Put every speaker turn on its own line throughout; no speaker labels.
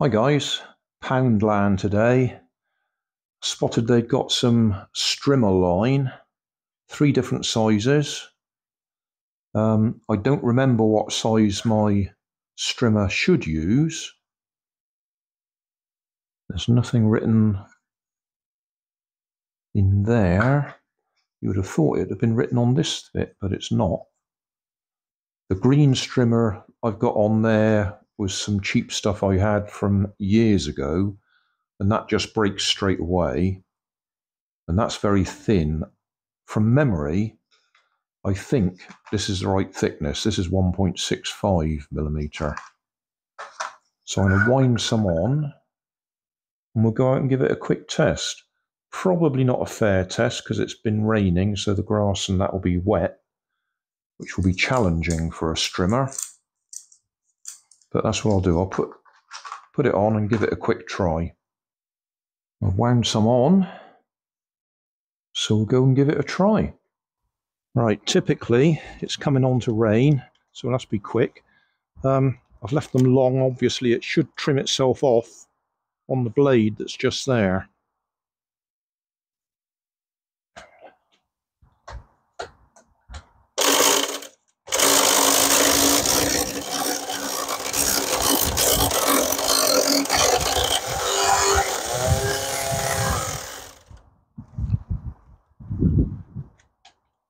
Hi guys, Poundland today. Spotted they'd got some strimmer line, 3 different sizes. I don't remember what size my strimmer should use. There's nothing written in there. You would have thought it would have been written on this bit, but it's not. The green strimmer I've got on there was some cheap stuff I had from years ago, and that just breaks straight away, and that's very thin. From memory, I think this is the right thickness. This is 1.65mm. So I'm going to wind some on, and we'll go out and give it a quick test. Probably not a fair test because it's been raining, so the grass and that will be wet, which will be challenging for a strimmer. But that's what I'll do. I'll put it on and give it a quick try. I've wound some on, so we'll go and give it a try. Right, typically it's coming on to rain, so we'll have to be quick. I've left them long. Obviously it should trim itself off on the blade that's just there.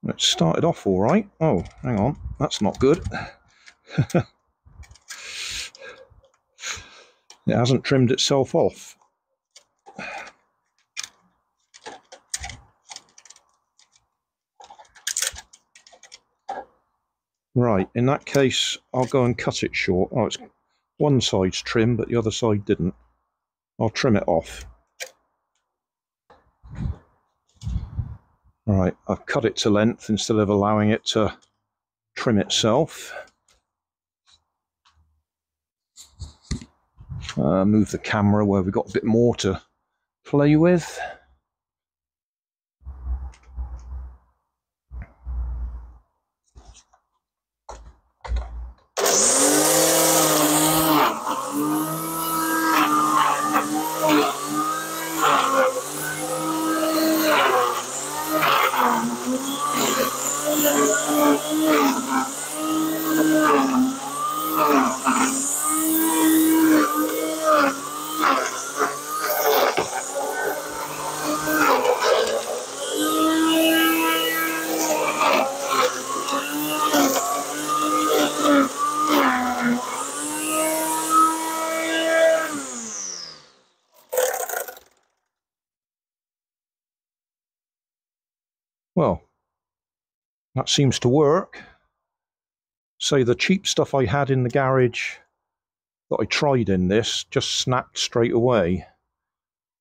It started off all right. Oh, hang on, that's not good. It hasn't trimmed itself off. Right, in that case, I'll go and cut it short. Oh, it's one side's trimmed, but the other side didn't. I'll trim it off. Right, I've cut it to length instead of allowing it to trim itself. Move the camera where we've got a bit more to play with. Well, that seems to work. So the cheap stuff I had in the garage that I tried in this just snapped straight away.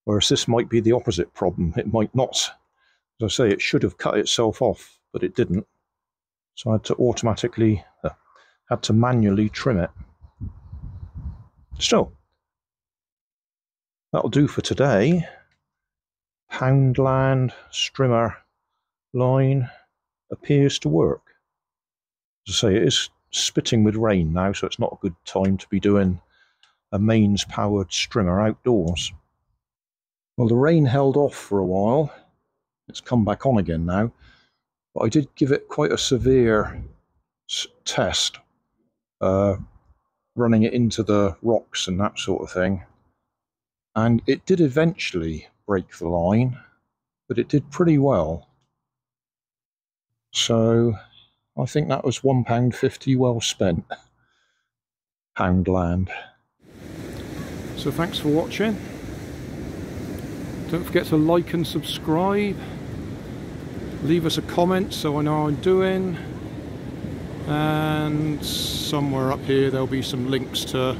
Whereas this might be the opposite problem. It might not. As I say, it should have cut itself off, but it didn't. So I had to manually trim it. Still, that'll do for today. Poundland Strimmer line appears to work. As I say, it is spitting with rain now, so it's not a good time to be doing a mains powered strimmer outdoors. Well, the rain held off for a while. It's come back on again now, but I did give it quite a severe test, running it into the rocks and that sort of thing, and it did eventually break the line, but it did pretty well. So I think that was £1.50 well spent. Poundland. So thanks for watching. Don't forget to like and subscribe. Leave us a comment so I know how I'm doing. And somewhere up here there'll be some links to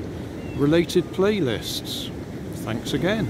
related playlists. Thanks again.